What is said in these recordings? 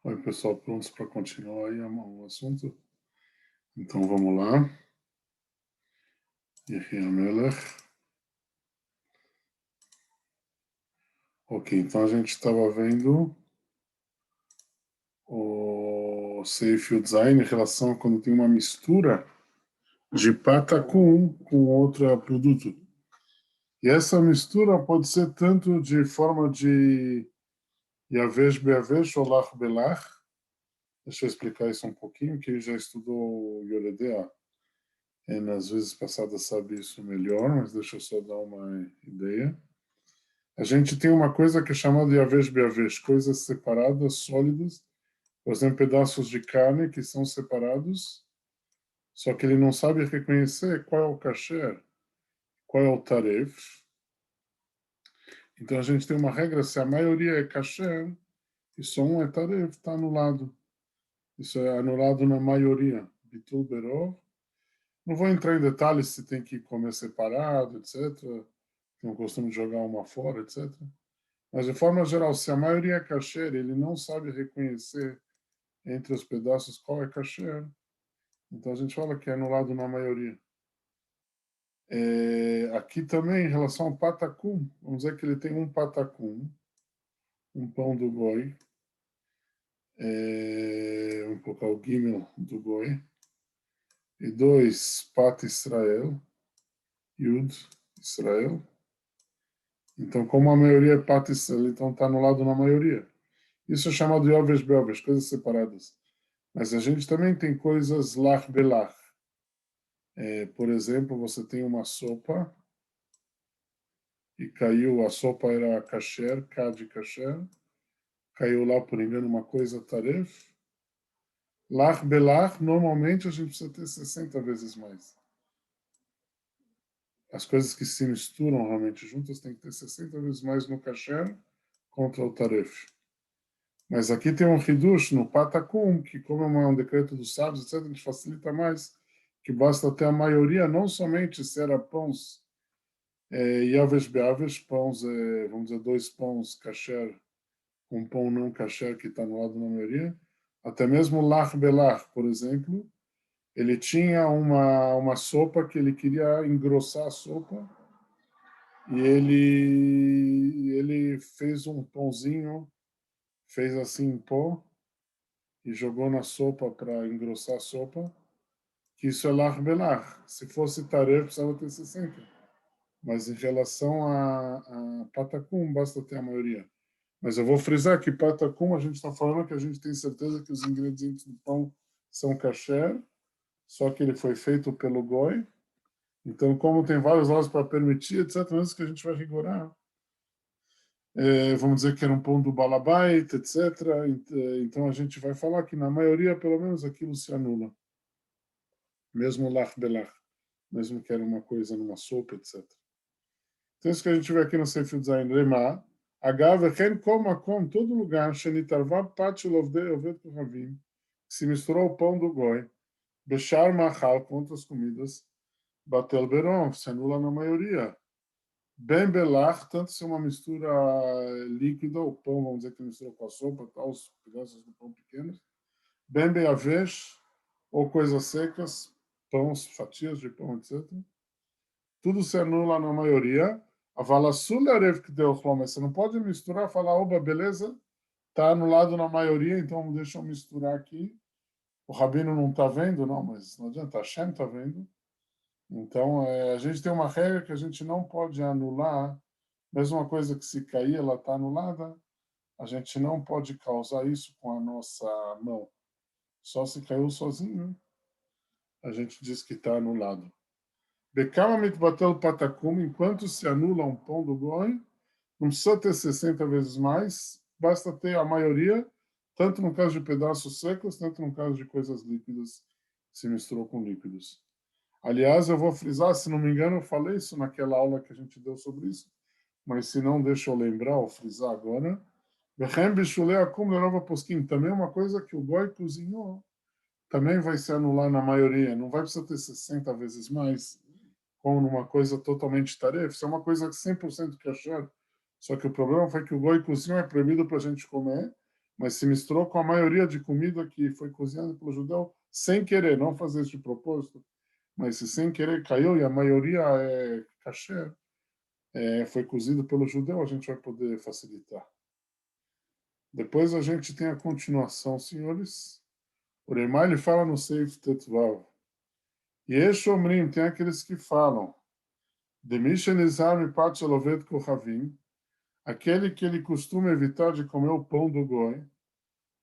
Oi, pessoal, prontos para continuar aí o assunto? Então vamos lá. Yehi Melech. Ok, então a gente estava vendo o Seif Zain em relação a quando tem uma mistura de pata com outro produto. E essa mistura pode ser tanto de forma de Yavesh Beavesh ou Lach Belach. Deixa eu explicar isso um pouquinho, que já estudou Yoredea. Nas vezes passadas sabe isso melhor, mas deixa eu só dar uma ideia. A gente tem uma coisa que é chamada de avesh beavesh, coisas separadas, sólidas, por exemplo, pedaços de carne que são separados, só que ele não sabe reconhecer qual é o kasher, qual é o taref. Então a gente tem uma regra, se a maioria é kasher, e só um é taref, está anulado. Isso é anulado na maioria. Bitul berov. Não vou entrar em detalhes se tem que comer separado, etc. Tem o costume de jogar uma fora, etc. Mas, de forma geral, se a maioria é kasher, ele não sabe reconhecer entre os pedaços qual é kasher, então a gente fala que é anulado na maioria. Aqui também, em relação ao patacum, vamos dizer que ele tem um patacum, um pão do goi, vamos colocar o gimel do goi, e dois pat Israel, yud Israel. Então, como a maioria é pat Israel, então está anulado na maioria. Isso é chamado de Yovesh Beovesh, coisas separadas. Mas a gente também tem coisas lach belach. Por exemplo, você tem uma sopa e caiu, a sopa era kasher, de kasher, caiu lá por engano uma coisa taref. Lach belach, normalmente a gente precisa ter 60 vezes mais. As coisas que se misturam realmente juntas tem que ter 60 vezes mais no kasher contra o taref. Mas aqui tem um hidush no patacum, que como é um decreto dos sábios, etc., a gente facilita mais, que basta ter a maioria, não somente se era pães Yavesh Beavesh, pães, vamos dizer, dois pães kasher, um pão não kasher que está no lado da maioria, até mesmo Lach Belach, por exemplo, ele tinha uma sopa que ele queria engrossar a sopa e ele fez um pãozinho, fez assim em pó e jogou na sopa para engrossar a sopa, que isso é Lach Belach. Se fosse tarefa, precisava ter 60. Mas em relação a patacum, basta ter a maioria. Mas eu vou frisar que patacum, a gente está falando que a gente tem certeza que os ingredientes do pão são kasher, só que ele foi feito pelo goi. Então, como tem vários lados para permitir, etc., mesmo que a gente vai rigorar, vamos dizer que era um pão do balabait, etc. Então, a gente vai falar que na maioria, pelo menos, aquilo se anula. Mesmo lach belach, mesmo que era uma coisa numa sopa, etc. Então, isso que a gente vê aqui no Sefer Zayin Remá, Agav, Chen Kol Makom, todo lugar, Shenitarva Pat Lovdei Oved Kohavim, se misturou o pão do goi, Bechar Machal, com outras comidas, Batel Beron, se anula na maioria. Ben Belach, tanto se é uma mistura líquida, o pão, vamos dizer que misturou com a sopa, tá, os pedaços do pão pequenos. Ben Beavesh, ou coisas secas, pães, fatias de pão, etc. Tudo se anula na maioria. A Valassularev que deu mas você não pode misturar, falar, oba, beleza, está anulado na maioria, então deixa eu misturar aqui. O Rabino não está vendo, não, mas não adianta, a Hashem está vendo. Então, a gente tem uma regra que a gente não pode anular, mesmo uma coisa que se cair, ela está anulada, a gente não pode causar isso com a nossa mão. Só se caiu sozinho, a gente diz que está anulado. Bekama mitbatel patacum, enquanto se anula um pão do goi, não precisa ter 60 vezes mais, basta ter a maioria, tanto no caso de pedaços secos, tanto no caso de coisas líquidas, que se misturou com líquidos. Aliás, eu vou frisar, se não me engano, eu falei isso naquela aula que a gente deu sobre isso, mas se não, deixa eu lembrar ou frisar agora. Também é uma coisa que o goi cozinhou, também vai se anular na maioria, não vai precisar ter 60 vezes mais, como numa coisa totalmente tarefa, isso é uma coisa 100% kasher. Só que o problema foi que o goi cozinho é proibido para a gente comer, mas se misturou com a maioria de comida que foi cozinhada pelo judeu sem querer, não fazer isso de propósito, mas se sem querer caiu e a maioria é kasher, foi cozido pelo judeu, a gente vai poder facilitar. Depois a gente tem a continuação, senhores. O Remai, ele fala no Seif Tetvav. E Omrim, tem aqueles que falam, Demishen Izar Mipat Shelovet Kohavim, aquele que ele costuma evitar de comer o pão do goi,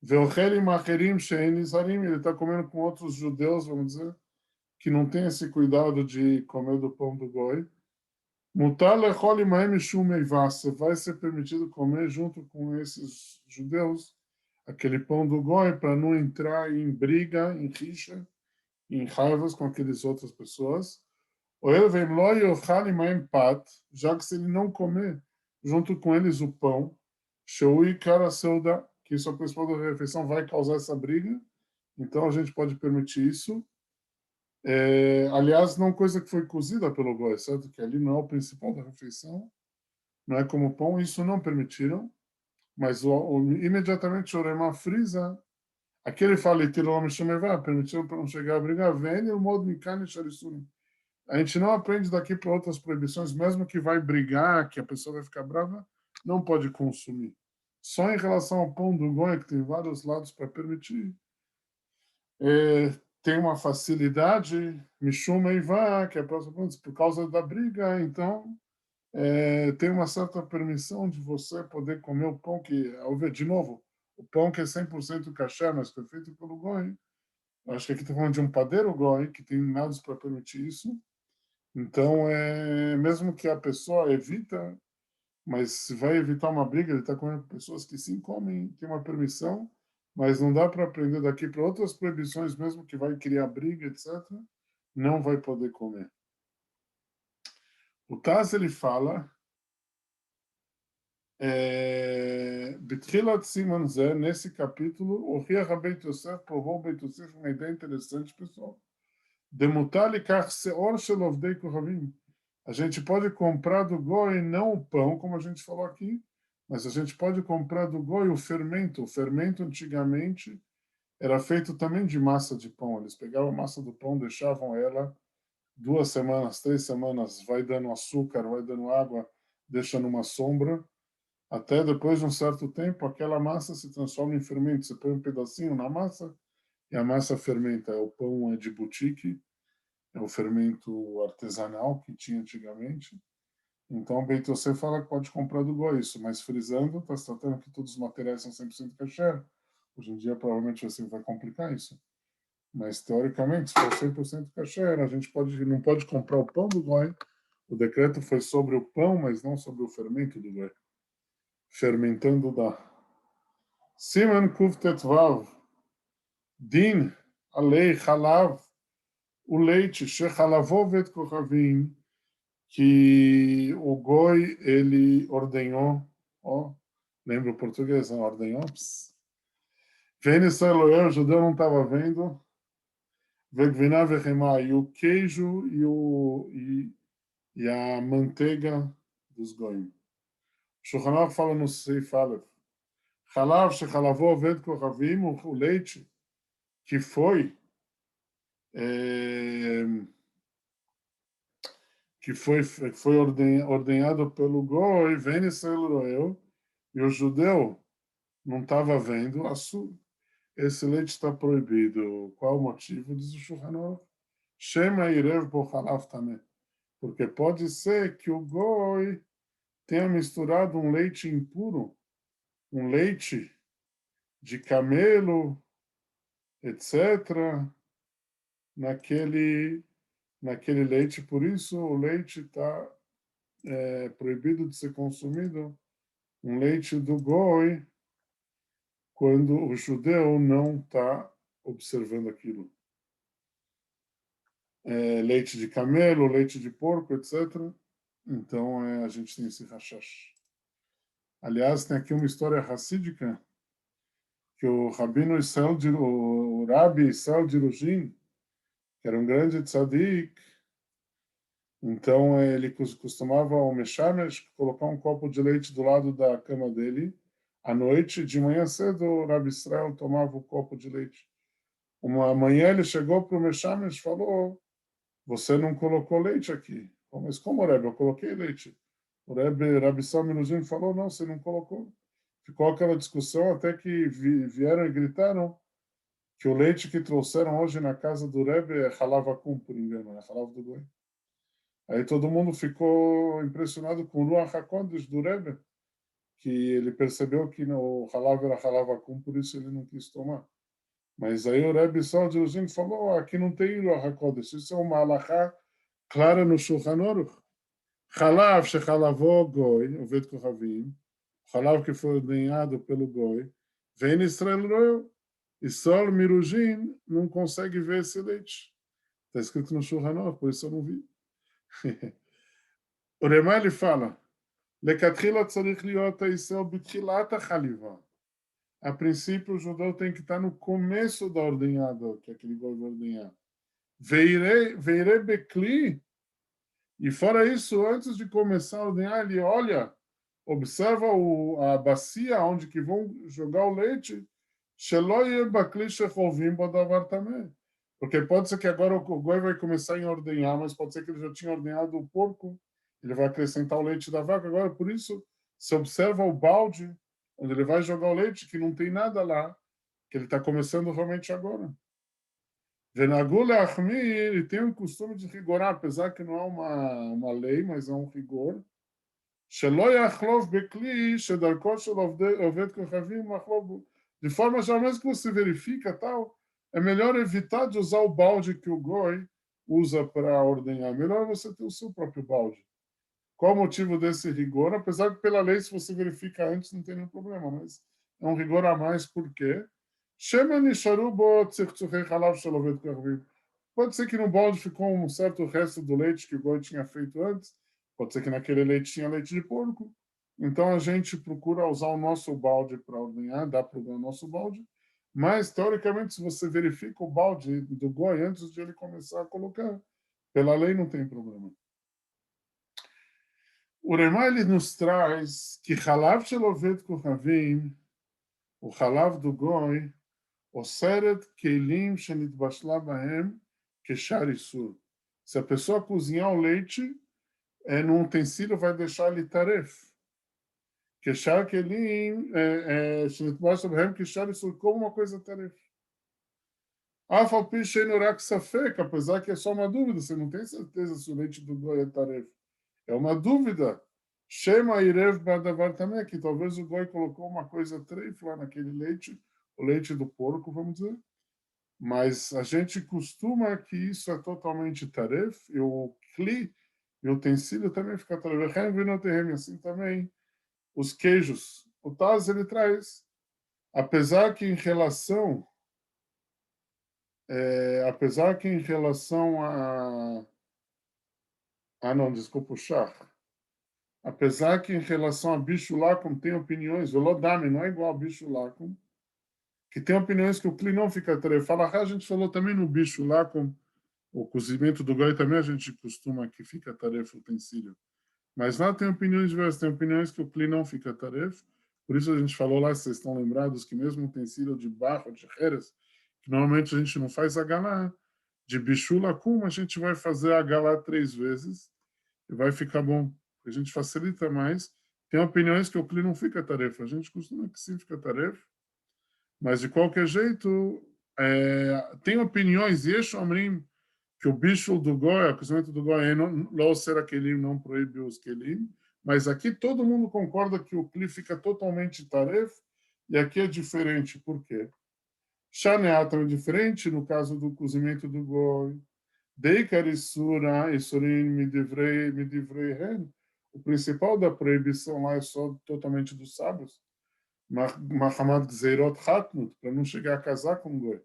Veochelim Acherim Shein Izarim, ele está comendo com outros judeus, vamos dizer, que não tem esse cuidado de comer do pão do goi. Mutar lechol imaim mishum meivase, vai ser permitido comer junto com esses judeus aquele pão do goi para não entrar em briga, em rixa, em raivas com aquelas outras pessoas. Ou ele vem lo yochal imaim pat, já que se ele não comer junto com eles o pão, sheui kara seuda, que isso a principal da refeição vai causar essa briga, então a gente pode permitir isso. Aliás, não coisa que foi cozida pelo goi, certo? Que ali não é o principal da refeição, não é como pão, isso não permitiram, mas imediatamente o Rema frisa, aquele fala, permitiram para não chegar a brigar, vem o modo mikane sharisurim. A gente não aprende daqui para outras proibições, mesmo que vai brigar, que a pessoa vai ficar brava, não pode consumir. Só em relação ao pão do goi, que tem vários lados para permitir, tem uma facilidade, Mishum Eivá, que é por causa da briga, então tem uma certa permissão de você poder comer o pão que, ao ver, de novo, o pão que é 100% kasher, mas foi feito pelo goi. Acho que aqui está falando de um padeiro goi, que tem nada para permitir isso. Então, mesmo que a pessoa evita, mas se vai evitar uma briga, ele está com pessoas que sim comem, tem uma permissão, mas não dá para aprender daqui para outras proibições, mesmo que vai criar briga, etc., não vai poder comer. O Taz, ele fala, Betchilat Siman Zé, nesse capítulo, o Ria Beit Yosef provou o Beit Yosef uma ideia interessante, pessoal. Demutar likach seor shel ovdei kohavim. A gente pode comprar do goi não o pão, como a gente falou aqui, mas a gente pode comprar do goi o fermento. O fermento, antigamente, era feito também de massa de pão. Eles pegavam a massa do pão, deixavam ela 2 semanas, 3 semanas, vai dando açúcar, vai dando água, deixa numa sombra. Até depois de um certo tempo, aquela massa se transforma em fermento. Você põe um pedacinho na massa e a massa fermenta. O pão é de boutique, é o fermento artesanal que tinha antigamente. Então, o Beit Yosef fala que pode comprar do goi isso, mas frisando, está se tratando que todos os materiais são 100% kasher. Hoje em dia, provavelmente, você vai complicar isso. Mas, teoricamente, se for 100% kasher, a gente não pode comprar o pão do goi. O decreto foi sobre o pão, mas não sobre o fermento do goi. Fermentando da Siman Kuftet Vav, Din, Alei, Halav, o leite, Shechalavet Kohavim, que o Goi, ele ordenhou, lembra o português, não? Ordenhou? Vênis Eloel, o judeu não estava vendo, Vegviná Vechemá, e o queijo e a manteiga dos Goim. Shulchan Aruch fala no Seif Aleph, Chalav, Shechalavó, Ved Kohavim, o leite que foi ordenhado pelo Goi, Vênis Eloel, e o judeu não estava vendo, esse leite está proibido. Qual o motivo? Diz o Shulchan Aruch. Shema Irev Bochalaf também. Porque pode ser que o Goi tenha misturado um leite impuro, um leite de camelo, etc., naquele leite. Por isso o leite está proibido de ser consumido, um leite do Goi, quando o judeu não está observando aquilo. Leite de camelo, leite de porco, etc. Então a gente tem esse rashash. Aliás, tem aqui uma história racídica que o Rabino Israel, o Rabi Israel de Rujin, que era um grande tzadik, então ele costumava ao Meshamesh colocar um copo de leite do lado da cama dele, À noite, de manhã cedo, o Rabi Israel tomava um copo de leite. Uma manhã ele chegou para o Meshamesh e falou: você não colocou leite aqui. Mas como, Rebbe? Eu coloquei leite. O Rabi Salminuzim falou: não, você não colocou. Ficou aquela discussão até que vieram e gritaram que o leite que trouxeram hoje na casa do Rebbe é halava kum, por engano, é halava do Goi. Aí todo mundo ficou impressionado com o Ruach HaKodesh do Rebbe, que ele percebeu que o halava era halava kum, por isso ele não quis tomar. Mas aí o Rebbe Salminuzim falou: aqui não tem Ruach HaKodesh, isso é uma halachá clara no Shulchan Aruch. חלב שחלבו גוי, עובד כוכבים, חלב que foi ordenhado pelo goi, vem Israel roeu. E só o Mirujin não consegue ver esse leite. Está escrito no Shulchan Aruch, por isso eu não vi. O Remá ele fala, לכתחילה צריך להיות הישראל בתחילת החליבה. A princípio, o judeu tem que estar no começo da ordenhada, que aquele goi vai ordenhar. Veire bekli. E fora isso, antes de começar a ordenhar, ele olha, observa a bacia onde que vão jogar o leite, porque pode ser que agora o goi vai começar a ordenhar, mas pode ser que ele já tinha ordenhado o porco, ele vai acrescentar o leite da vaca. Agora, por isso, se observa o balde onde ele vai jogar o leite, que não tem nada lá, que ele está começando realmente agora. Venagula Achmi, ele tem um costume de rigorar, apesar que não é uma lei, mas é um rigor. שלא יחלוף בכלי שדרכו של עובד כוכבים לחלוף בו. De forma geral, mesmo que você verifica tal, é melhor evitar de usar o balde que o goi usa para ordenhar. Melhor você ter o seu próprio balde. Qual o motivo desse rigor? Apesar que pela lei, se você verifica antes, não tem nenhum problema, mas é um rigor a mais, por quê? Pode ser que no balde ficou um certo resto do leite que o goi tinha feito antes, pode ser que naquele leite tinha leite de porco, então a gente procura usar o nosso balde para ordenhar, dá para usar o nosso balde, mas teoricamente se você verifica o balde do goi antes de ele começar a colocar, pela lei não tem problema. O Remá ele nos traz que Halav shel Oved Kohavim, o Halav do Goi, Oseret Keilim Shenitbashla Bahem Keshar Isur. Se a pessoa cozinhar o leite, num utensílio vai deixar ele taref. Keshar Keilim Shenitbashla Bahem Keshar Isur, como uma coisa taref. Afal Pi Sheinorak Safek, apesar que é só uma dúvida, você não tem certeza se o leite do Goi é taref. É uma dúvida. Shema Irev Badavar também, que talvez o Goi colocou uma coisa treif lá naquele leite, o leite do porco, vamos dizer. Mas a gente costuma que isso é totalmente taref, e o kli, e o utensílio também fica taref. Assim também, os queijos. O Taz, ele traz, apesar que em relação a... Ah, não, desculpa, o chá. Apesar que em relação a bicho lacum tem opiniões, o lodame não é igual ao bicho lacum, que tem opiniões que o cli não fica taref. Fala, a gente falou também no bicho lacum, o cozimento do goi também a gente costuma que fica taref o utensílio. Mas lá tem opiniões diversas, tem opiniões que o cli não fica taref. Por isso a gente falou lá, vocês estão lembrados, que mesmo utensílio de barro, de jerez, que normalmente a gente não faz agalá, de bicho lacum, a gente vai fazer agalá 3 vezes e vai ficar bom. A gente facilita mais. Tem opiniões que o cli não fica tarefa. A gente costuma que sim fica tarefa. Mas, de qualquer jeito, tem opiniões, e Omrim, que o bicho do goi, o cozimento do goi, não ser aquele, não proíbe os kelim, mas aqui todo mundo concorda que o cli fica totalmente tarefa, e aqui é diferente. Por quê? Shaneata é diferente no caso do cozimento do goi. Deikar Isura, Isurim Midivrei Ren, o principal da proibição lá é só totalmente dos sábios, Mahamad Gzeirot Hatnut, para não chegar a casar com o goi.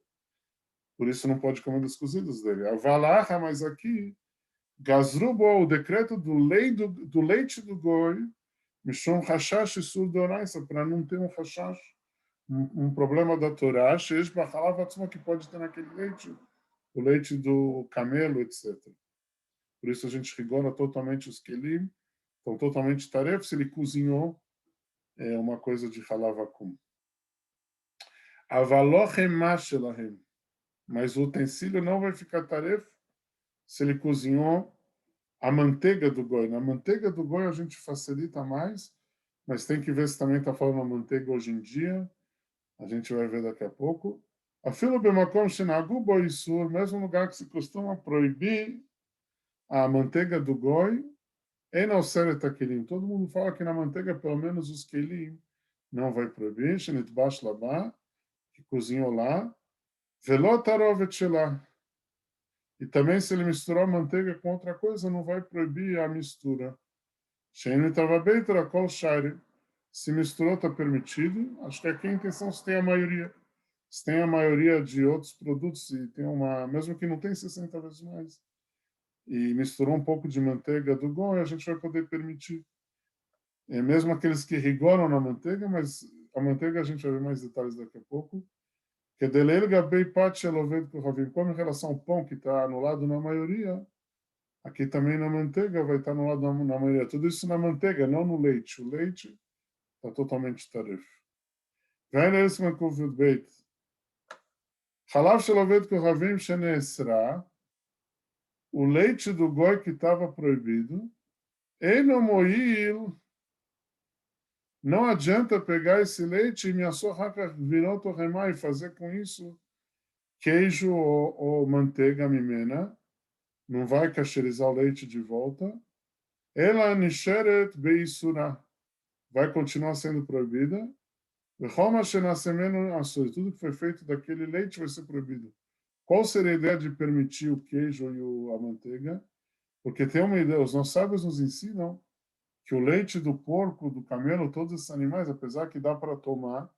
Por isso não pode comer dos cozidos dele. Avalaha, mas aqui, Gazrubo, o decreto do leite do goi, Mishon Hashash Isur Doraisa, para não ter um Hashash, um problema da Torá, Sheish Bachalav Atzma, que pode ter naquele leite, o leite do camelo, etc. Por isso a gente rigora totalmente os kelim, estão totalmente tarefas. Se ele cozinhou, é uma coisa de halavakum. Avalochem mashelahem. Mas o utensílio não vai ficar tarefa se ele cozinhou a manteiga do goi. Na manteiga do goi a gente facilita mais, mas tem que ver se também está falando a manteiga hoje em dia. A gente vai ver daqui a pouco. Afilo bemakom shenagu bo isur, mesmo lugar que se costuma proibir a manteiga do goi, em alseret kelim. Todo mundo fala que na manteiga, pelo menos os kelim, não vai proibir. Shenitbash labá, que cozinhou lá. Velot arovet shelah. E também, se ele misturar a manteiga com outra coisa, não vai proibir a mistura. Se misturou, está permitido. Acho que aqui a intenção se tem a maioria. Se tem a maioria de outros produtos, e tem uma, mesmo que não tem 60 vezes mais, e misturou um pouco de manteiga do goi, a gente vai poder permitir. É mesmo aqueles que rigoram na manteiga, mas a manteiga a gente vai ver mais detalhes daqui a pouco. Que deleiro gabei pat eloved kohavim. Como em relação ao pão que está anulado na maioria, aqui também na manteiga vai estar anulado na maioria. Tudo isso na manteiga, não no leite. O leite está totalmente tarefa. Vai nesse makuv beit. Halav sheloved kohavim sheneesra. O leite do goi que estava proibido. Eino moil. Não adianta pegar esse leite e me virou e fazer com isso queijo ou manteiga mimena. Não vai cacherizar o leite de volta. Ela nisheret beisura. Vai continuar sendo proibida. Tudo que foi feito daquele leite vai ser proibido. Qual seria a ideia de permitir o queijo e a manteiga? Porque tem uma ideia, os nossos sábios nos ensinam que o leite do porco, do camelo, todos esses animais, apesar que dá para tomar,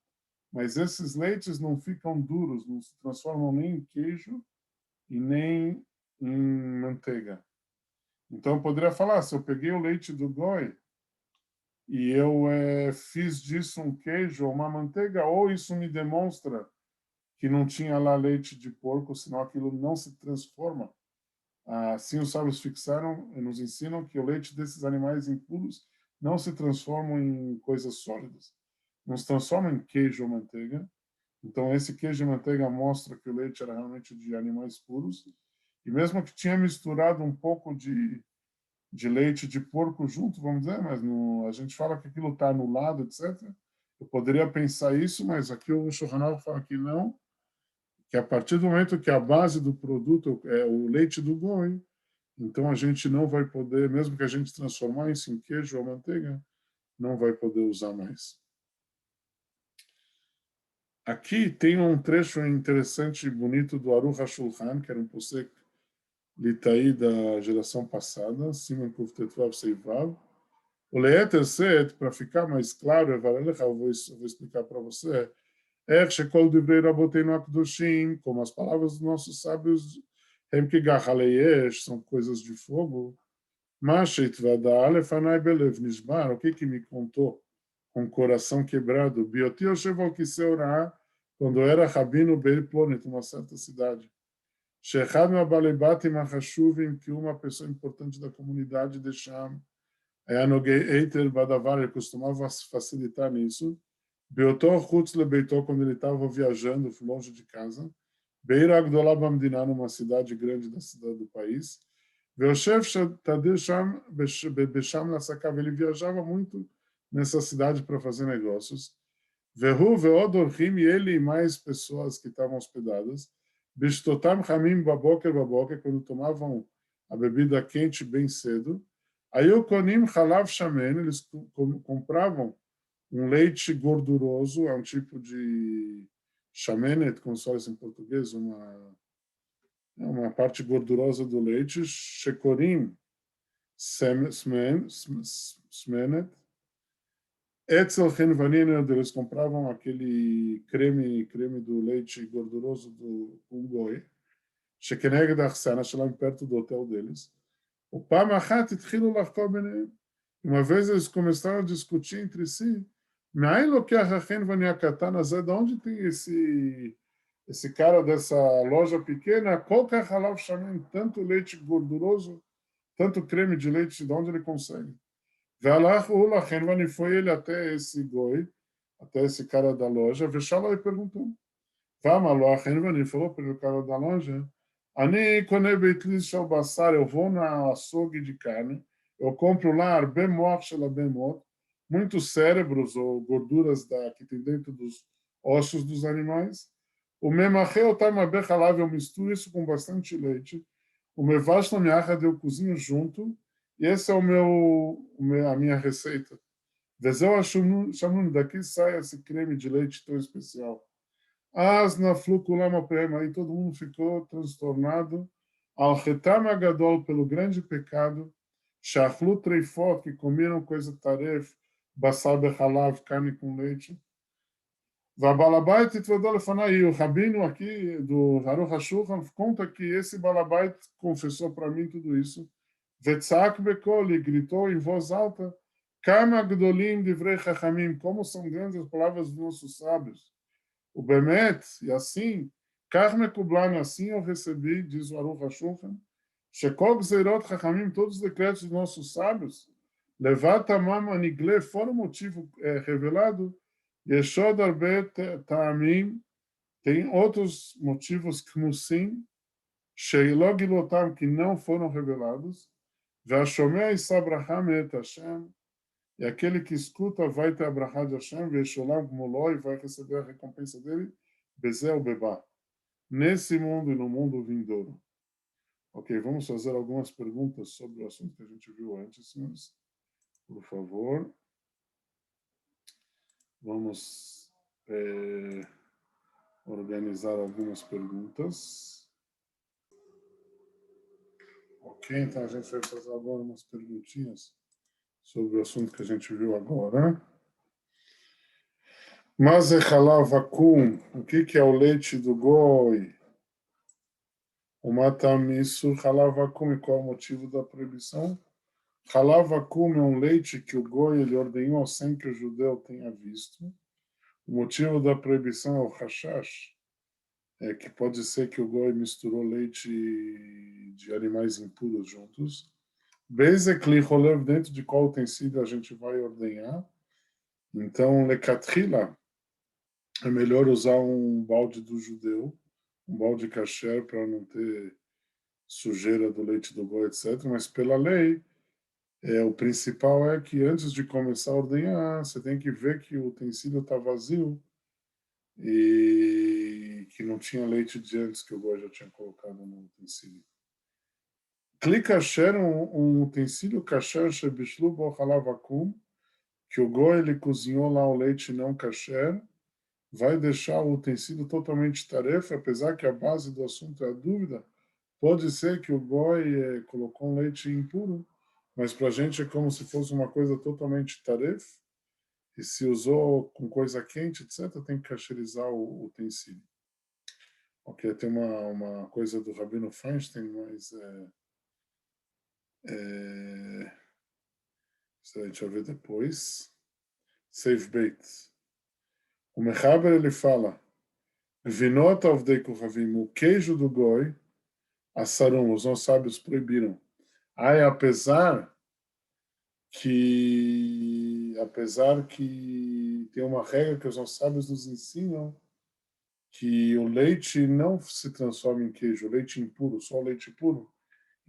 mas esses leites não ficam duros, não se transformam nem em queijo e nem em manteiga. Então, eu poderia falar, se eu peguei o leite do goi e eu fiz disso um queijo ou uma manteiga, ou isso me demonstra que não tinha lá leite de porco, senão aquilo não se transforma. Assim, os sábios fixaram e nos ensinam que o leite desses animais impuros não se transforma em coisas sólidas. Não se transforma em queijo ou manteiga. Então, esse queijo e manteiga mostra que o leite era realmente de animais puros. E mesmo que tinha misturado um pouco de leite de porco junto, vamos dizer, mas a gente fala que aquilo está anulado, etc. Eu poderia pensar isso, mas aqui o Shulchan Aruch fala que não, que a partir do momento que a base do produto é o leite do goi, então a gente não vai poder, mesmo que a gente transformar isso em queijo ou manteiga, não vai poder usar mais. Aqui tem um trecho interessante e bonito do Aruch HaShulchan, que era um posek litaí da geração passada, Siman Kuf Tetvav Seivav. O Leeter Set, para ficar mais claro, eu vou explicar para você, Shekol Divrei Raboteinu HaKadoshim, como as palavras dos nossos sábios, Hem Kigach Aleyesh, são coisas de fogo. Mashet Vada Lefanai Belev Nishbar, o que me contou com o coração quebrado? Bioti Yoshev Al Kisei Orah, quando era rabino Beir Plonet, uma certa cidade. Shechad Mabalebatim Hashuvim, que uma pessoa importante da comunidade de Sham, Eiter Badavar, ele costumava facilitar nisso. Beotor Chutz Lebeitor, quando ele estava viajando longe de casa. Beir Agdolá Bamdiná, numa cidade grande da cidade do país. Veoshev Tadir Sham Besham Lassakav, ele viajava muito nessa cidade para fazer negócios. Vehu Veodorhim, ele e mais pessoas que estavam hospedadas. Bishtotam Hamim Baboker, quando tomavam a bebida quente bem cedo. Aí o Konim Halav Shamen, eles compravam um leite gorduroso, é um tipo de shamenet, como se fala em português, uma parte gordurosa do leite, shekorim smenet. Etzel Henvanina, eles compravam aquele creme do leite gorduroso do goi, shekeneg da Achsana, perto do hotel deles. O Pamachat itchilu lachkor beneim. Uma vez eles começaram a discutir entre si, de onde tem esse cara dessa loja pequena, tanto leite gorduroso, tanto creme de leite, de onde ele consegue? Ve'alach hu lachem, e foi ele até esse goi, até esse cara da loja, Veshalom, e perguntou. Vamalo lachem, ele falou para o cara da loja, Ani kone beitlis shel basar, eu vou na açougue de carne, eu compro lá arbemot shel arbemot, muitos cérebros ou gorduras que tem dentro dos ossos dos animais. O memacheu tamabechalav, eu misturo isso com bastante leite. O mevash na minha eu cozinho junto. E esse é a minha receita. Vezeu chamando daqui sai esse creme de leite tão especial. As na fluculama prema, aí todo mundo ficou transtornado. Al retam agadol, pelo grande pecado. Shachlu treifot, que comeram coisa taref, basar bechalav, carne com leite. Vabalabait Titvodol Lefanai, o rabino aqui do Aruch HaShulchan conta que esse Balabait confessou para mim tudo isso. Vetzak Bekol, e gritou em voz alta, Kama Gdolim Divrei Chachamim, como são grandes as palavras dos nossos sábios. O Bemet, e assim, Karme Kublan, assim eu recebi, diz o Aruch HaShulchan, Shekol Gzeirot Chachamim, todos os decretos dos nossos sábios, Levat Amam Anigle, fora o motivo revelado, Yeshod Arbe Ta'amim, tem outros motivos Knusim, Sheilog Ilotam, que não foram revelados, Vashomea Isabraham et Hashem, e aquele que escuta vai ter a brachá de Hashem, Vesholam Gmoló, e vai receber a recompensa dele, Bezel Beba, nesse mundo e no mundo vindouro. Ok, vamos fazer algumas perguntas sobre o assunto que a gente viu antes, senhores. Por favor. Vamos organizar algumas perguntas. Ok, então a gente vai fazer agora umas perguntinhas sobre o assunto que a gente viu agora. Mas é halav vakum, o que é o leite do goi? O matam isso halav vakum, e qual é o motivo da proibição? Halav vakum é um leite que o goi ele ordenou sem que o judeu tenha visto. O motivo da proibição é o hashash, que pode ser que o goi misturou leite de animais impuros juntos. Bezekli rolev, dentro de qual utensílio a gente vai ordenhar. Então, lekatrila, é melhor usar um balde do judeu, um balde kasher, para não ter sujeira do leite do goi, etc. Mas pela lei, o principal é que antes de começar a ordenhar, você tem que ver que o utensílio está vazio e que não tinha leite de antes que o goi já tinha colocado no utensílio. Kli kasher, um utensílio kasher shebishlu bo halav vakum, que o goi ele cozinhou lá o leite não kasher, vai deixar o utensílio totalmente tarefa, apesar que a base do assunto é a dúvida. Pode ser que o goi colocou um leite impuro, mas para a gente é como se fosse uma coisa totalmente tarefa, e se usou com coisa quente, etc., tem que kasherizar o utensílio. Ok, tem uma coisa do Rabino Feinstein, mas isso a gente vai ver depois. Save bait. O Mechaber ele fala, Vinot avdei kuchavim, o queijo do goi, assarum, os nossos sábios proibiram. Aí, apesar que tem uma regra que os nossos sábios nos ensinam, que o leite não se transforma em queijo, o leite impuro, só o leite puro.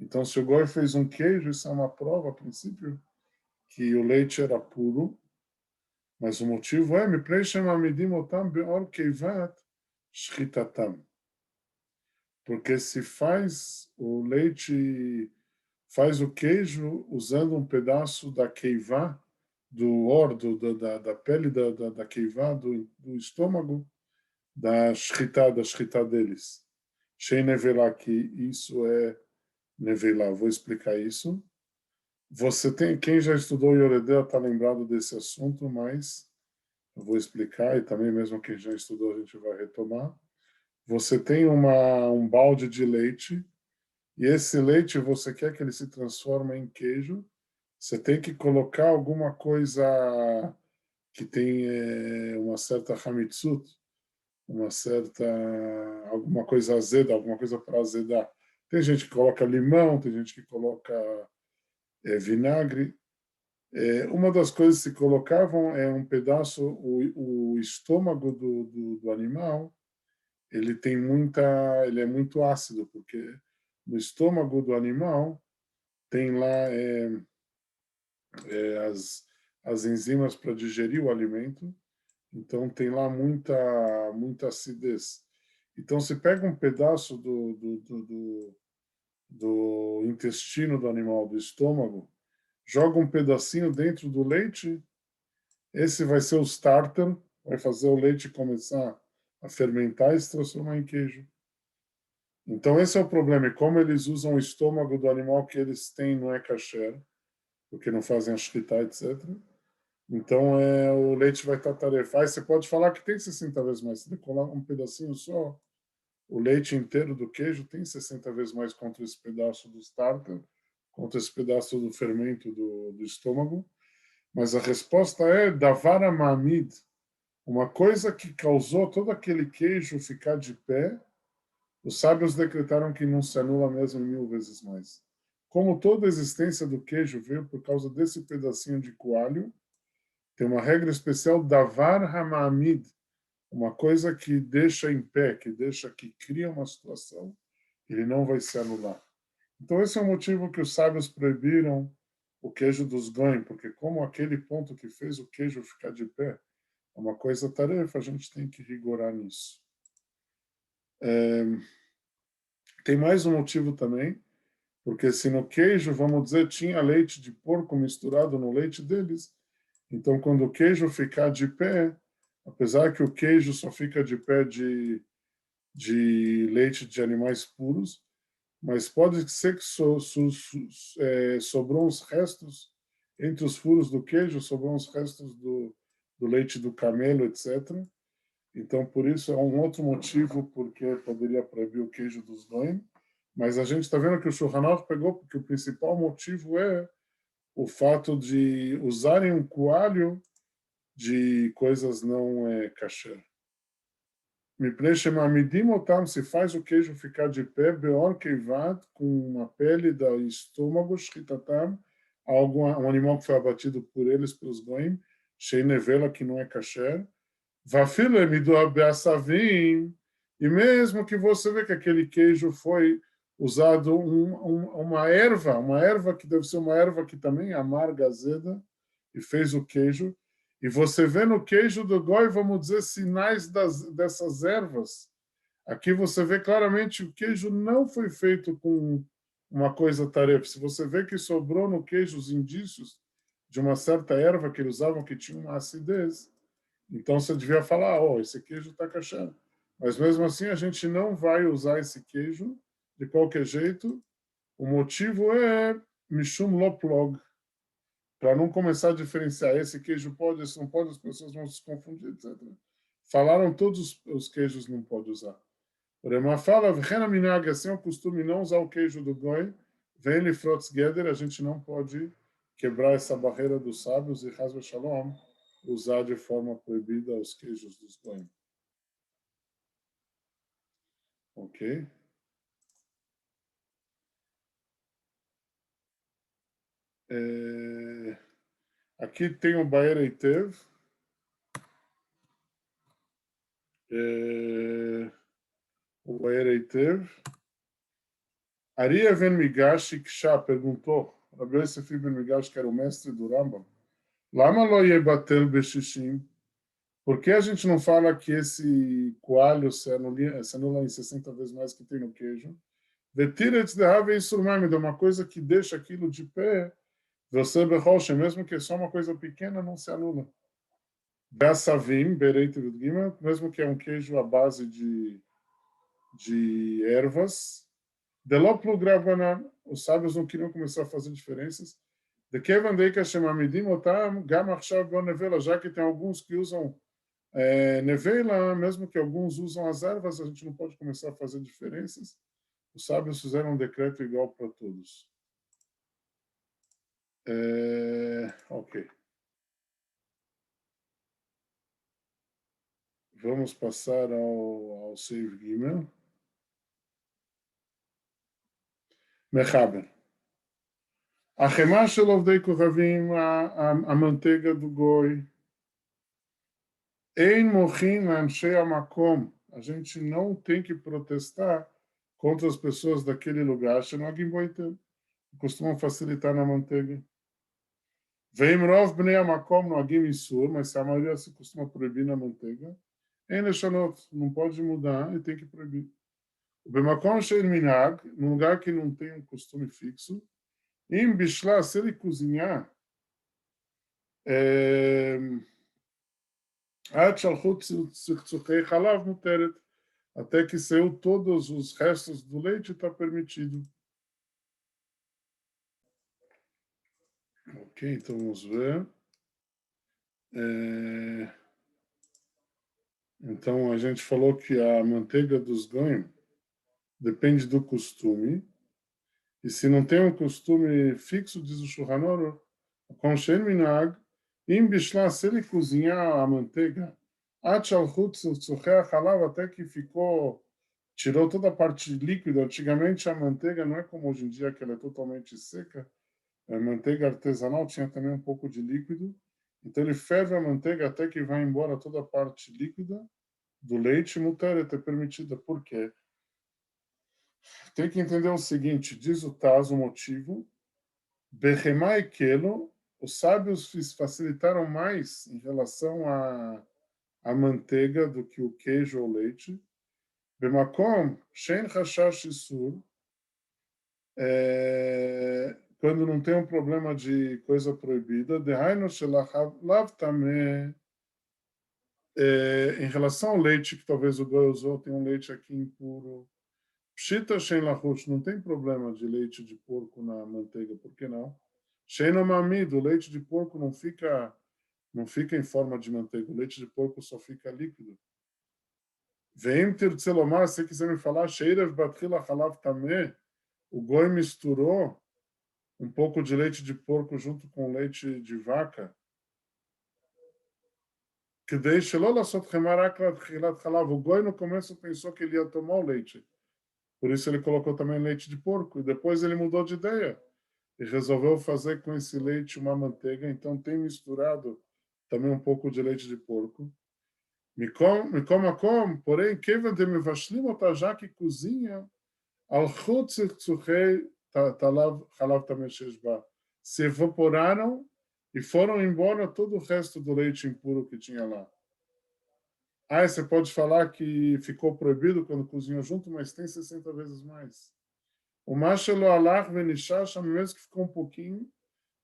Então, se o goi fez um queijo, isso é uma prova, a princípio, que o leite era puro, mas o motivo é mipnei shemamidim otam beor keivat shchitatam. Porque se faz o leite, faz o queijo usando um pedaço da keivá, do ordo, da pele da keivá, do estômago, da shchita deles. Shei nevelá, que isso é nevelá. Vou explicar isso. Quem já estudou Yoredeu está lembrado desse assunto, mas eu vou explicar, e também mesmo quem já estudou a gente vai retomar. Você tem um balde de leite, e esse leite você quer que ele se transforme em queijo, você tem que colocar alguma coisa que tem uma certa hamitzut, alguma coisa azeda, alguma coisa para azedar. Tem gente que coloca limão, tem gente que coloca vinagre. Uma das coisas que se colocavam é um pedaço, o estômago do animal, ele é muito ácido, porque no estômago do animal tem lá as enzimas para digerir o alimento, então tem lá muita acidez. Então, você pega um pedaço do intestino do animal, do estômago, joga um pedacinho dentro do leite, esse vai ser o starter, vai fazer o leite começar a fermentar e se transformar em queijo. Então, esse é o problema. E como eles usam o estômago do animal que eles têm, não é kasher, porque não fazem a shkita, etc. Então, o leite vai estar tarefado. Você pode falar que tem 60 vezes mais. Se decolar um pedacinho só, o leite inteiro do queijo tem 60 vezes mais contra esse pedaço do starter, contra esse pedaço do fermento do estômago. Mas a resposta é davar hamamid, uma coisa que causou todo aquele queijo ficar de pé. Os sábios decretaram que não se anula mesmo 1000 vezes mais. Como toda a existência do queijo veio por causa desse pedacinho de coalho, tem uma regra especial, davar hamamid, uma coisa que deixa em pé, que cria uma situação, ele não vai se anular. Então esse é o motivo que os sábios proibiram o queijo dos goim, porque como aquele ponto que fez o queijo ficar de pé é uma coisa tarefa, a gente tem que rigorar nisso. Tem mais um motivo também, porque se no queijo, vamos dizer, tinha leite de porco misturado no leite deles, então quando o queijo ficar de pé, apesar que o queijo só fica de pé de leite de animais puros, mas pode ser que sobrou uns restos, entre os furos do queijo, sobrou uns restos do leite do camelo, etc. Então, por isso, é um outro motivo porque poderia proibir o queijo dos goim. Mas a gente está vendo que o Shulchan Aruch pegou, porque o principal motivo é o fato de usarem um coalho de coisas não kasher. Mipnei shemamidim otam, se faz o queijo ficar de pé, beor keivad, com uma pele do estômago, shchitatam, um animal que foi abatido por eles, pelos goim, sheinevela, que não é kasher, vafilo emidu beassavim, e mesmo que você vê que aquele queijo foi usado uma erva que deve ser uma erva que também é amarga, azeda, e fez o queijo, e você vê no queijo do goi, vamos dizer, sinais dessas ervas. Aqui você vê claramente que o queijo não foi feito com uma coisa tarefa. Se você vê que sobrou no queijo os indícios de uma certa erva que eles usavam que tinha uma acidez, então você devia falar, oh, esse queijo está kasher. Mas mesmo assim a gente não vai usar esse queijo de qualquer jeito. O motivo é mishum loplog, para não começar a diferenciar esse queijo pode, esse não pode, as pessoas vão se confundir, etc. Falaram todos os queijos não pode usar. O Rema fala, assim é o costume não usar o queijo do goi, vem lifrotz geder, a gente não pode quebrar essa barreira dos sábios e Hasbe Shalom usar de forma proibida os queijos dos goi. Ok? Aqui tem o Baer Eitev. O Baer Eitev. Ari Even Migash Iksha perguntou, Rabbi Yosef Ben Migash, que era o mestre do Rambam, Lama lo yebatel beshishim? Por que a gente não fala que esse coalho se anula em 60 vezes mais que tem no queijo? Vetiretz de have isurmamid, uma coisa que deixa aquilo de pé, você berrocha, mesmo que é só uma coisa pequena, não se anula. Beassavim, bereit gima, mesmo que é um queijo à base de ervas, Deloplo Gravanan, os sábios não queriam começar a fazer diferenças. De Kevan Deika Shemamidim Otam, Gamachav Nevela, já que tem alguns que usam nevela, mesmo que alguns usam as ervas, a gente não pode começar a fazer diferenças. Os sábios fizeram um decreto igual para todos. Ok. Vamos passar ao Save Gimel. Mechaber. A Chemá shel Ovdei Kohavim, a manteiga do Goi. Ein mochin anshei amakom. A gente não tem que protestar contra as pessoas daquele lugar. Costumam facilitar na manteiga. Vem rov bnei amakom no agim isur, mas se a maioria se costuma proibir na manteiga, em leshanot, não pode mudar e tem que proibir. O bemakom shein minag, num lugar que não tem um costume fixo, em bishla, se ele cozinhar, até que saiu todos os restos do leite, está permitido. Ok, então vamos ver. Então a gente falou que a manteiga dos goim depende do costume. E se não tem um costume fixo, diz o Shulchan Aruch, com Shen Minag, im bishla, se ele cozinhar a manteiga, até que ficou, tirou toda a parte líquida. Antigamente a manteiga não é como hoje em dia, que ela é totalmente seca. A manteiga artesanal tinha também um pouco de líquido. Então ele ferve a manteiga até que vai embora toda a parte líquida do leite, muteret é permitida. Por quê? Tem que entender o seguinte, diz o Taz, o motivo, Behemá e Kelo, os sábios facilitaram mais em relação à manteiga do que o queijo ou leite. Bemakom, Shen Hashash Isur, quando não tem um problema de coisa proibida, Dehainu Shelav Tameh, em relação ao leite, que talvez o Goi usou, tem um leite aqui impuro. Pshita Shen Lachush, não tem problema de leite de porco na manteiga, por que não? Shen Omamid, o leite de porco não fica em forma de manteiga, o leite de porco só fica líquido. Vem Tirtzelomar, se quiser me falar, Sheirev Batchila Halav Tameh, o Goi misturou um pouco de leite de porco junto com leite de vaca, que deixa o Goi no começo pensou que ele ia tomar o leite. Por isso ele colocou também leite de porco. E depois ele mudou de ideia. E resolveu fazer com esse leite uma manteiga. Então tem misturado também um pouco de leite de porco. Porém, Keva de Mevashlim, já que cozinha, al se evaporaram e foram embora todo o resto do leite impuro que tinha lá. Você pode falar que ficou proibido quando cozinhou junto, mas tem 60 vezes mais. O machelo alach venishasha, mesmo que ficou um pouquinho,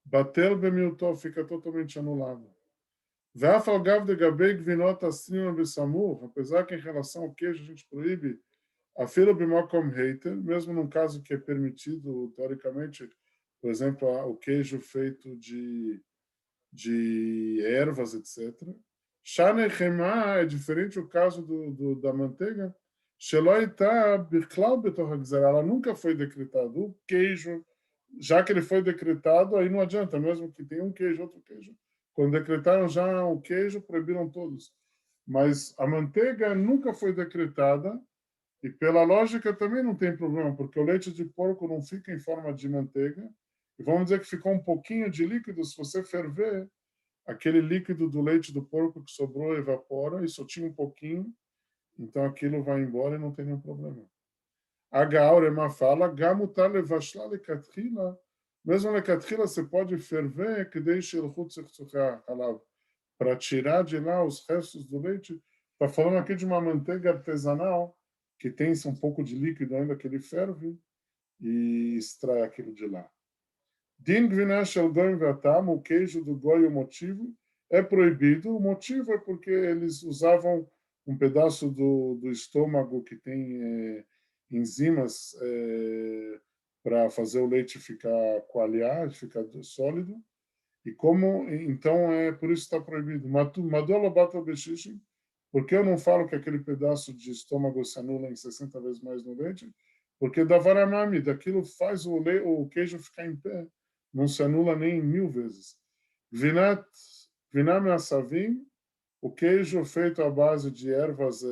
batel bemiltov, fica totalmente anulado. Vafalgav de gabei gvinot asina besamur, apesar que em relação ao queijo a gente proíbe a fila bimokom hater, mesmo num caso que é permitido, teoricamente, por exemplo, o queijo feito de ervas, etc. Shane Chema é diferente o caso da manteiga. Ela nunca foi decretado. O queijo, já que ele foi decretado, aí não adianta, mesmo que tenha um queijo, outro queijo. Quando decretaram já o queijo, proibiram todos. Mas a manteiga nunca foi decretada, e pela lógica também não tem problema, porque o leite de porco não fica em forma de manteiga. E vamos dizer que ficou um pouquinho de líquido, se você ferver, aquele líquido do leite do porco que sobrou evapora e só tinha um pouquinho, então aquilo vai embora e não tem nenhum problema. A Gaurema fala, Gamutar levashla lekatrila, mesmo lekatrila você pode ferver que deixe o para tirar de lá os restos do leite. Está falando aqui de uma manteiga artesanal que tem um pouco de líquido ainda que ele ferve e extrai aquilo de lá. Din gvina shel goim vatam, o queijo do goi, o motivo é proibido. O motivo é porque eles usavam um pedaço do estômago que tem enzimas para fazer o leite ficar coalhar, ficar sólido. E como então por isso está proibido. Madola bata beshishim, porque eu não falo que aquele pedaço de estômago se anula em 60 vezes mais no leite? Porque da varamami, daquilo faz o queijo ficar em pé. Não se anula nem 1000 vezes. Viname assavim, o queijo feito à base de ervas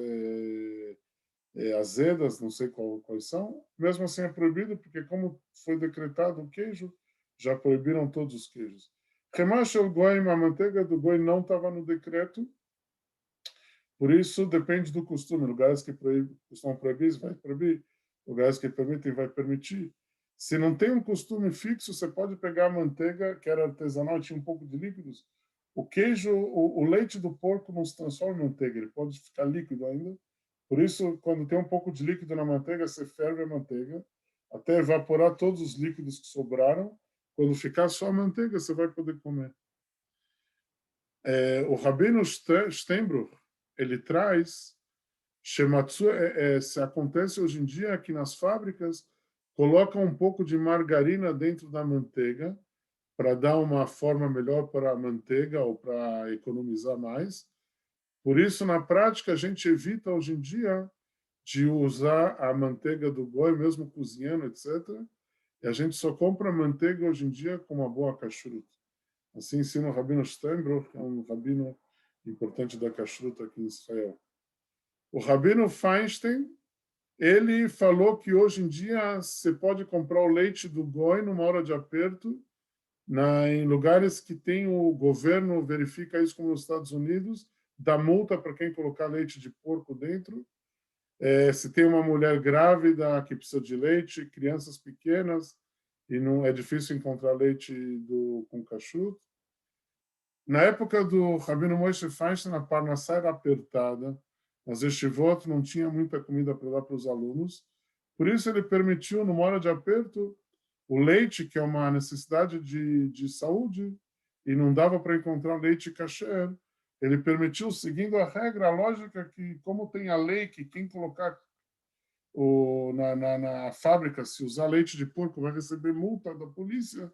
azedas, não sei quais são, mesmo assim é proibido, porque como foi decretado o queijo, já proibiram todos os queijos. Remash el goim, a manteiga do goi não estava no decreto, por isso depende do costume. Lugares que costumam proibir, vai proibir. Lugares que permitem, vai permitir. Se não tem um costume fixo, você pode pegar a manteiga, que era artesanal, tinha um pouco de líquidos. O queijo, o leite do porco não se transforma em manteiga, ele pode ficar líquido ainda. Por isso, quando tem um pouco de líquido na manteiga, você ferve a manteiga até evaporar todos os líquidos que sobraram. Quando ficar só a manteiga, você vai poder comer. O Rabino Steinbruch, ele traz Shematsu, se acontece hoje em dia que nas fábricas colocam um pouco de margarina dentro da manteiga para dar uma forma melhor para a manteiga ou para economizar mais. Por isso, na prática, a gente evita hoje em dia de usar a manteiga do boi, mesmo cozinhando, etc. E a gente só compra manteiga hoje em dia com uma boa kashrut. Assim ensina o Rabino Steinbruch, que é um rabino importante da kashrut aqui em Israel. O Rabino Feinstein, ele falou que hoje em dia você pode comprar o leite do goi numa hora de aperto, em lugares que tem o governo verifica isso, como nos Estados Unidos, dá multa para quem colocar leite de porco dentro. Se tem uma mulher grávida que precisa de leite, crianças pequenas, e não é difícil encontrar leite com kashrut. Na época do Rabino Moshe Feinstein, a Parnassá era apertada, nas yeshivot não tinha muita comida para dar para os alunos, por isso ele permitiu, numa hora de aperto, o leite, que é uma necessidade de saúde, e não dava para encontrar leite kasher, ele permitiu, seguindo a regra, a lógica que, como tem a lei que quem colocar na fábrica, se usar leite de porco, vai receber multa da polícia.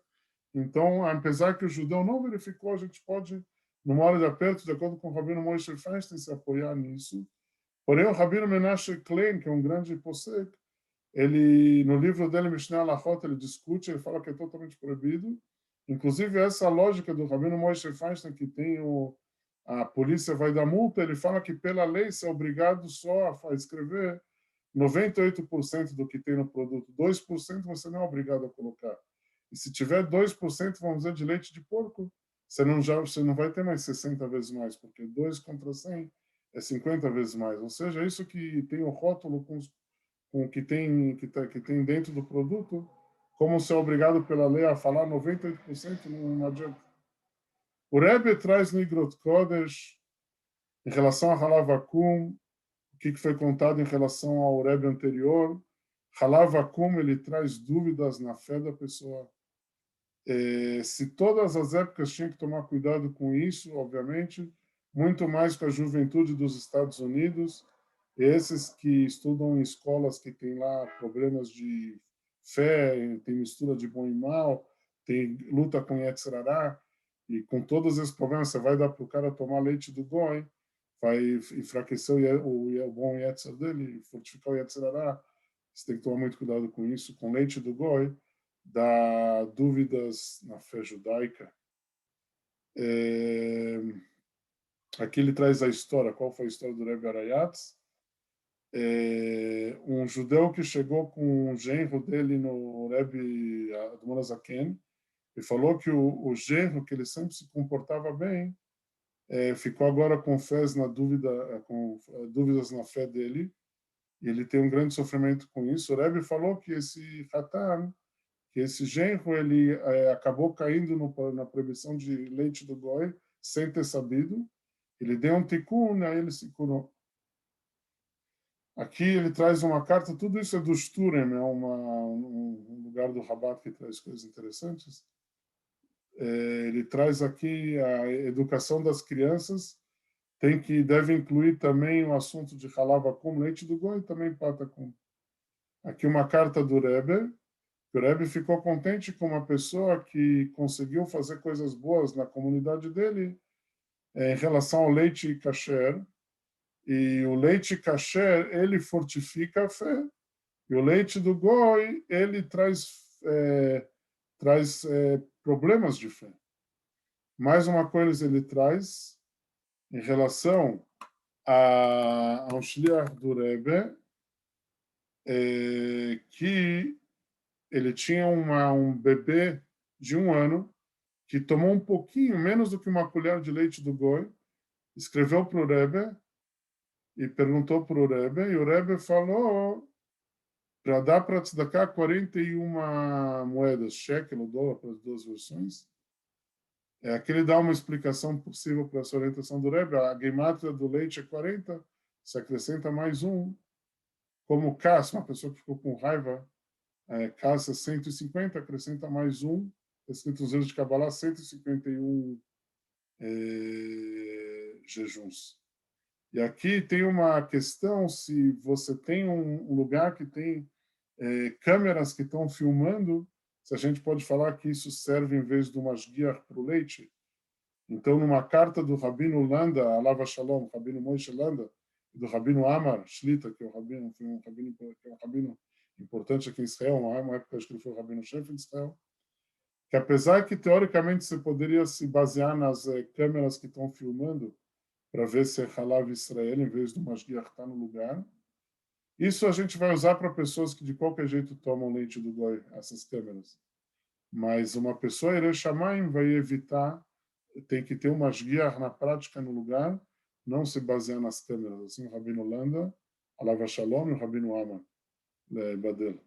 Então, apesar que o judeu não verificou, a gente pode, numa hora de aperto, de acordo com o Rabino Moshe Feinstein, se apoiar nisso. Porém, o Rabino Menashe Klein, que é um grande posek, ele, no livro dele, Mishneh Alachot, ele discute, ele fala que é totalmente proibido. Inclusive, essa lógica do Rabino Moshe Feinstein, que tem a polícia vai dar multa, ele fala que, pela lei, você é obrigado só a escrever 98% do que tem no produto. 2% você não é obrigado a colocar. E se tiver 2%, vamos dizer, de leite de porco, você não vai ter mais 60 vezes mais, porque 2 contra 100 é 50 vezes mais. Ou seja, isso que tem o rótulo com o que tem dentro do produto, como ser obrigado pela lei a falar 98%, não adianta. O Rebbe traz no Igrot Kodesh, em relação a Halav Akum, o que foi contado em relação ao Rebbe anterior. Halav Akum, ele traz dúvidas na fé da pessoa. Se todas as épocas tinham que tomar cuidado com isso, obviamente, muito mais com a juventude dos Estados Unidos, esses que estudam em escolas que têm lá problemas de fé, tem mistura de bom e mal, tem luta com Yetzirará, e com todos esses problemas você vai dar para o cara tomar leite do goi, vai enfraquecer o bom Yetzer dele, fortificar o Yetzirará. Você tem que tomar muito cuidado com isso, com leite do goi, dá dúvidas na fé judaica. Aqui ele traz a história. Qual foi a história do Rebbe Arayatz? Um judeu que chegou com um genro dele no Rebbe Admon Azaken e falou que o genro, que ele sempre se comportava bem, ficou agora com fés na dúvida, com dúvidas na fé dele, e ele tem um grande sofrimento com isso. O Rebbe falou que esse Hatan, que esse genro, ele acabou caindo na proibição de leite do goi sem ter sabido. Ele deu um tikkun, aí ele se curou. Aqui ele traz uma carta, tudo isso é do Sturem, é um lugar do Rabat que traz coisas interessantes. Ele traz aqui a educação das crianças, deve incluir também o assunto de halava com leite do goi e também patacum. Aqui uma carta do Rebbe. O Rebbe ficou contente com uma pessoa que conseguiu fazer coisas boas na comunidade dele em relação ao leite kasher. E o leite kasher, ele fortifica a fé. E o leite do goi, ele traz problemas de fé. Mais uma coisa ele traz em relação ao shliach do Rebbe, que ele tinha um bebê de 1 ano, que tomou um pouquinho, menos do que uma colher de leite do Goi, escreveu para o Rebbe e perguntou para o Rebbe, e o Rebbe falou para dar para tzedakah 41 moedas, shekel ou dólar, para as duas versões. Aqui ele dá uma explicação possível para essa orientação do Rebbe. A gematria do leite é 40, se acrescenta mais um. Como Cas, uma pessoa que ficou com raiva, Cas é 150, acrescenta mais um. Está escrito nos livros de Kabbalah, 151 jejuns. E aqui tem uma questão, se você tem um lugar que tem câmeras que estão filmando, se a gente pode falar que isso serve em vez de uma guias para o leite. Então, numa carta do Rabino Landa, Alav Shalom, Rabino Moshe Landa, e do Rabino Amar Shlita, que é um rabino importante aqui em Israel, uma época acho que ele foi o rabino-chefe de Israel, que apesar que teoricamente você poderia se basear nas câmeras que estão filmando para ver se é Halav Israel em vez do Mashgiach que está no lugar, isso a gente vai usar para pessoas que de qualquer jeito tomam leite do Goi, essas câmeras. Mas uma pessoa Ereshamayim vai evitar, tem que ter uma Mashgiach na prática no lugar, não se basear nas câmeras. Assim, o Rabino Landa, Alav Shalom, e o Rabino Amar Badel.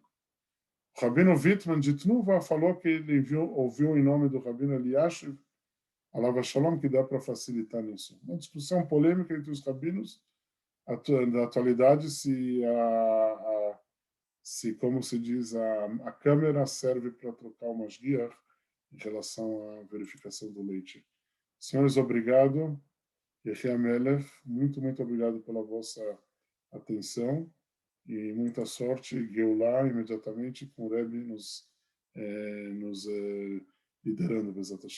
O Rabino Wittmann de Tnuva falou que ele ouviu em nome do Rabino Eliashiv, Alav Shalom, que dá para facilitar nisso. Uma discussão polêmica entre os rabinos da atualidade se como se diz, a câmera serve para trocar o Mashgiach em relação à verificação do leite. Senhores, obrigado. Yehia Melech, muito obrigado pela vossa atenção e muita sorte. Geulah imediatamente com o Rebbe nos liderando, Bezat Hashem.